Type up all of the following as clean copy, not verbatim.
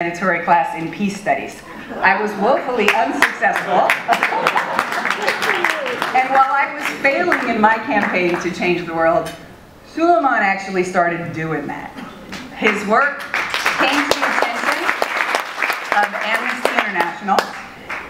mandatory class in peace studies. I was woefully unsuccessful. And while I was failing in my campaign to change the world, Suleiman actually started doing that. His work came to the attention of Amnesty International,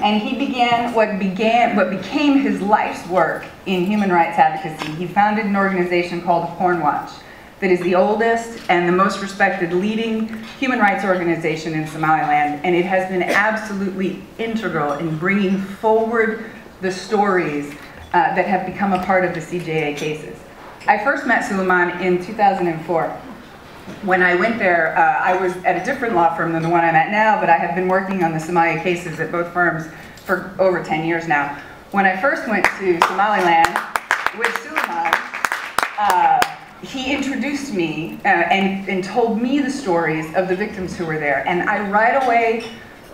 and he began what became his life's work in human rights advocacy. He founded an organization called Horn Watch that is the oldest and the most respected leading human rights organization in Somaliland, and it has been absolutely integral in bringing forward the stories that have become a part of the CJA cases. I first met Suleiman in 2004. When I went there, I was at a different law firm than the one I'm at now, but I have been working on the Somalia cases at both firms for over 10 years now. When I first went to Somaliland with Suleiman, he introduced me and told me the stories of the victims who were there. And I right away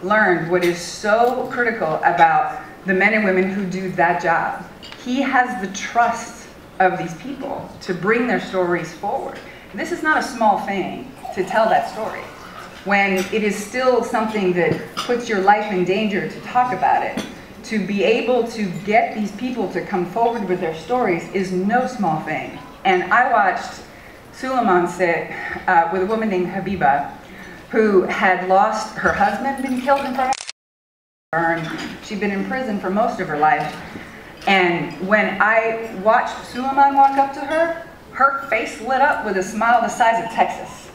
learned what is so critical about the men and women who do that job. He has the trust of these people to bring their stories forward. This is not a small thing to tell that story, when it is still something that puts your life in danger to talk about it. To be able to get these people to come forward with their stories is no small thing. And I watched Suleiman sit with a woman named Habiba, who had lost her husband, been killed in front of her. She'd been in prison for most of her life. And when I watched Suleiman walk up to her, her face lit up with a smile the size of Texas.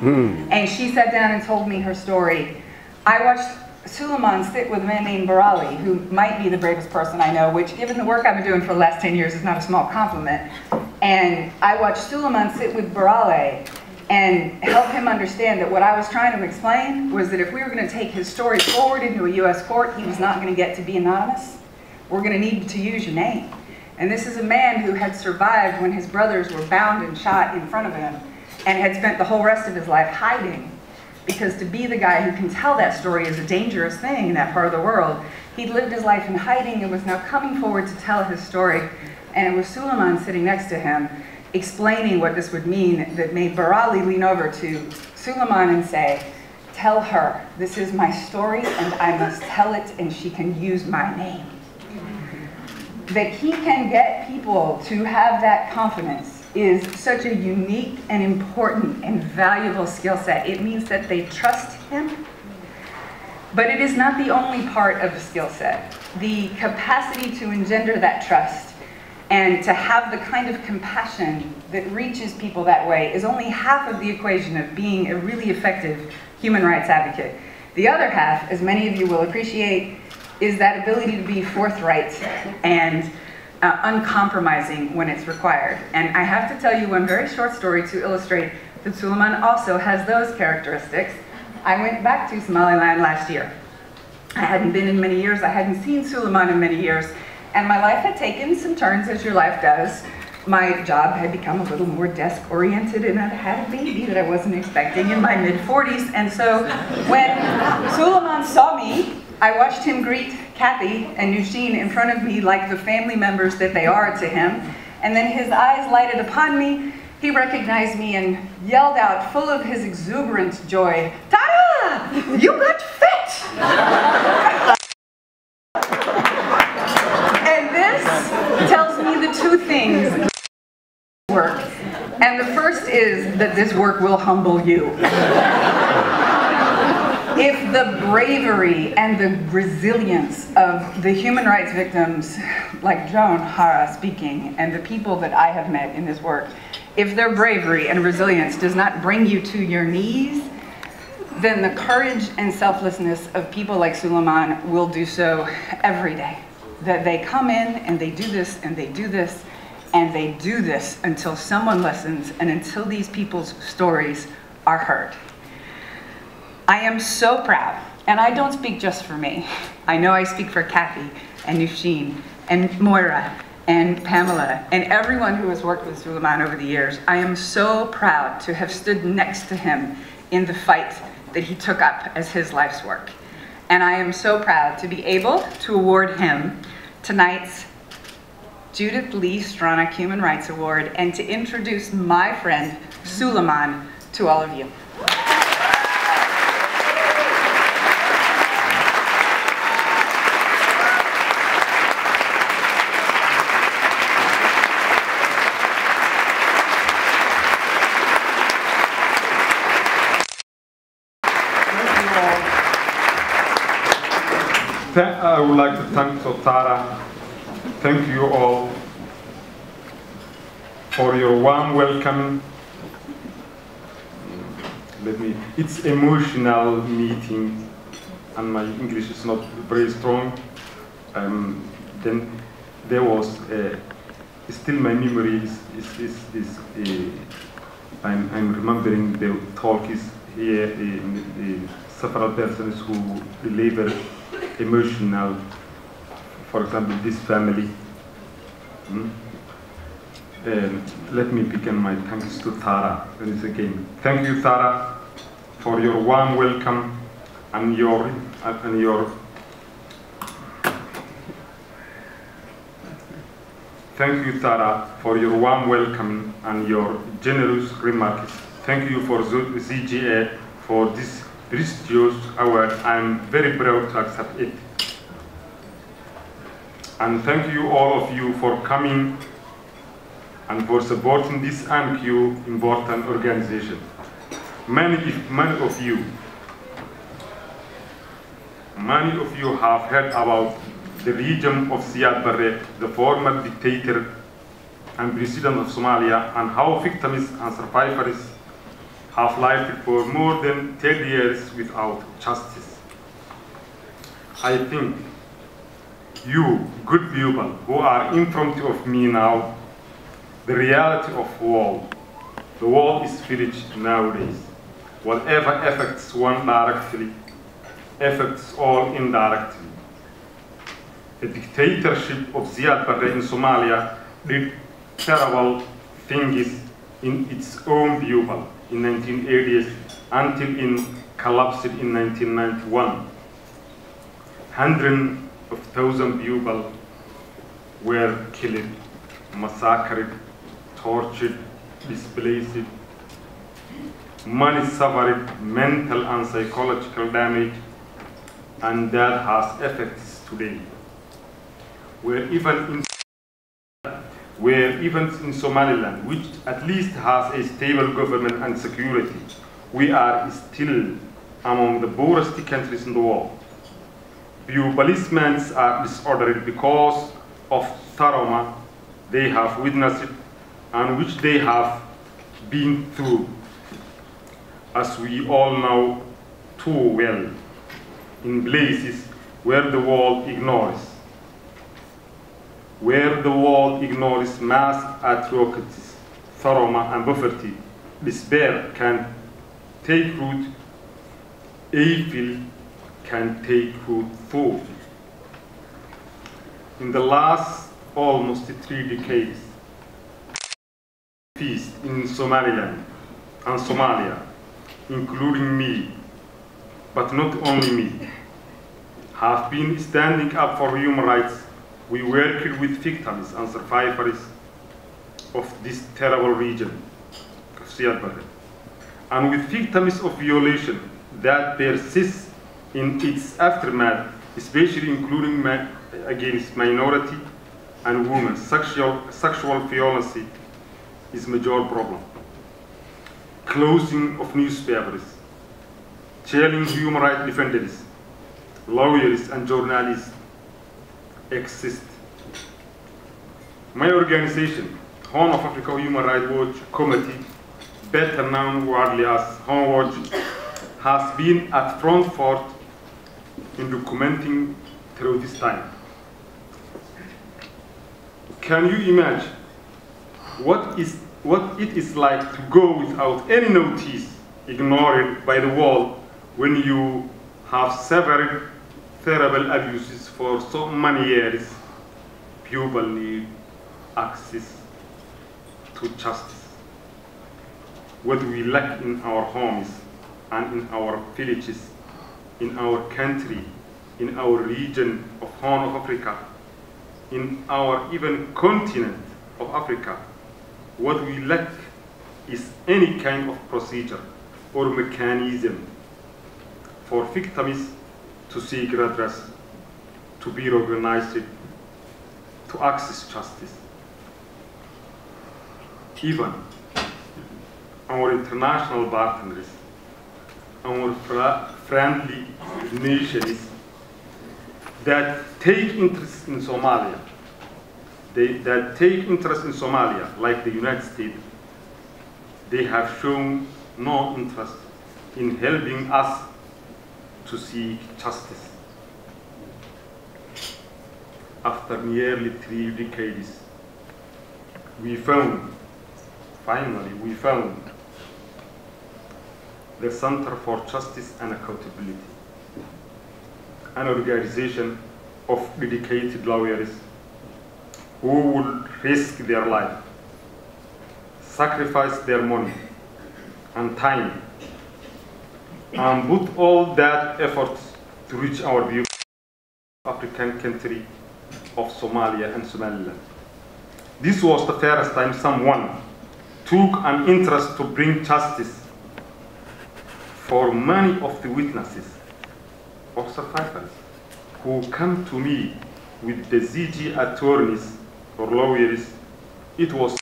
And she sat down and told me her story. I watched Suleiman sit with a man named Bolaleh, who might be the bravest person I know, which given the work I've been doing for the last 10 years is not a small compliment. And I watched Suleiman sit with Bolaleh and help him understand that what I was trying to explain was that if we were going to take his story forward into a US court, he was not going to get to be anonymous. We're going to need to use your name. And this is a man who had survived when his brothers were bound and shot in front of him and had spent the whole rest of his life hiding. Because to be the guy who can tell that story is a dangerous thing in that part of the world. He'd lived his life in hiding and was now coming forward to tell his story. And it was Suleiman sitting next to him, explaining what this would mean, that made Bolaleh lean over to Suleiman and say, "Tell her, this is my story and I must tell it and she can use my name." That he can get people to have that confidence is such a unique and important and valuable skill set. It means that they trust him, but it is not the only part of the skill set. The capacity to engender that trust and to have the kind of compassion that reaches people that way is only half of the equation of being a really effective human rights advocate. The other half, as many of you will appreciate, is that ability to be forthright and uncompromising when it's required. And I have to tell you one very short story to illustrate that Suleiman also has those characteristics. I went back to Somaliland last year. I hadn't been in many years, I hadn't seen Suleiman in many years, and my life had taken some turns, as your life does. My job had become a little more desk-oriented, and I had a baby that I wasn't expecting in my mid-40s. And so when Suleiman saw me, I watched him greet Kathy and Nushin in front of me like the family members that they are to him. And then his eyes lighted upon me. He recognized me and yelled out, full of his exuberant joy, "Tara, you got fit!" And this tells me the two things work. And the first is that this work will humble you. If the bravery and the resilience of the human rights victims, like Joan Hara speaking, and the people that I have met in this work, if their bravery and resilience does not bring you to your knees, then the courage and selflessness of people like Suleiman will do so every day. That they come in and they do this and they do this and they do this until someone listens and until these people's stories are heard. I am so proud, and I don't speak just for me. I know I speak for Kathy and Nushin and Moira and Pamela and everyone who has worked with Suleiman over the years. I am so proud to have stood next to him in the fight that he took up as his life's work. And I am so proud to be able to award him tonight's Judith Lee Stronach Human Rights Award and to introduce my friend Suleiman to all of you. I would like to thank Tara. Thank you all for your warm welcome. It's emotional meeting, and my English is not very strong. Then there was still my memory is I'm remembering the talk is here in several persons who deliver emotional, for example, this family. Let me begin my thanks to Tara once again. Thank you, Tara, for your warm welcome and your Thank you, Tara, for your warm welcome and your generous remarks. Thank you for ZGA for this prestigious award. I'm very proud to accept it. And thank you all of you for coming and for supporting this MQ important organization. Many of you have heard about the regime of Siad Barre, the former dictator and president of Somalia, and how victims and survivors have lived for more than 10 years without justice. I think you, good people, who are in front of me now, the reality of the world is village nowadays. Whatever affects one directly, affects all indirectly. The dictatorship of Siad Barre in Somalia did terrible things in its own people in 1980s until it collapsed in 1991. Hundreds of thousands of people were killed, massacred, tortured, displaced. Many suffered mental and psychological damage, and that has effects today. Where even in Somaliland, which at least has a stable government and security, we are still among the poorest countries in the world. Few policemen are disordered because of trauma they have witnessed and which they have been through, as we all know too well, in places where the world ignores. Where the world ignores mass atrocities, trauma and poverty, despair can take root, evil can take root too. In the last almost 3 decades, peace in Somaliland and Somalia, including me, but not only me, have been standing up for human rights. We worked with victims and survivors of this terrible region of Siad Barre, and with victims of violation that persists in its aftermath, especially including against minority and women. Sexual violence is a major problem. Closing of newspapers, jailing human rights defenders, lawyers and journalists exist. My organization, Horn of Africa Human Rights Watch Committee, better known widely as Horn Watch, has been at front foot in documenting through this time. Can you imagine what it is like to go without any notice, ignored by the world, when you have suffered terrible abuses for so many years? People need access to justice. What we lack in our homes and in our villages, in our country, in our region of Horn of Africa, in our even continent of Africa, what we lack is any kind of procedure or mechanism for victims to seek redress, to be recognized, to access justice. Even our international partners our friendly nations that take interest in Somalia, like the United States, they have shown no interest in helping us to seek justice. After nearly 3 decades, finally we found the Center for Justice and Accountability, an organization of dedicated lawyers who will risk their life, sacrifice their money and time, and put all that effort to reach our view of African country of Somalia and Somaliland. This was the first time someone took an interest to bring justice for many of the witnesses or survivors who come to me with the ZG attorneys or lawyers. It was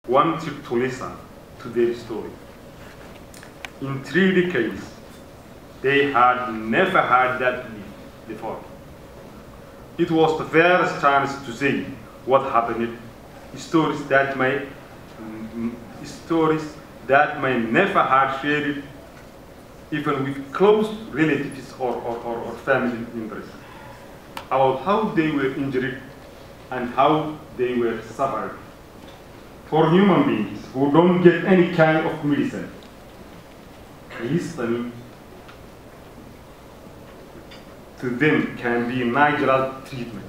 wanted to listen to their story. In 3 decades, they had never heard that before. It was the first chance to say what happened, stories that may never have shared even with close relatives or family members, about how they were injured and how they were suffered. For human beings who don't get any kind of medicine, listening to them can be natural treatment.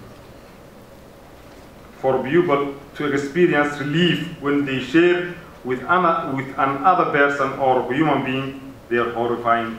For people to experience relief when they share with another person or human being their horrifying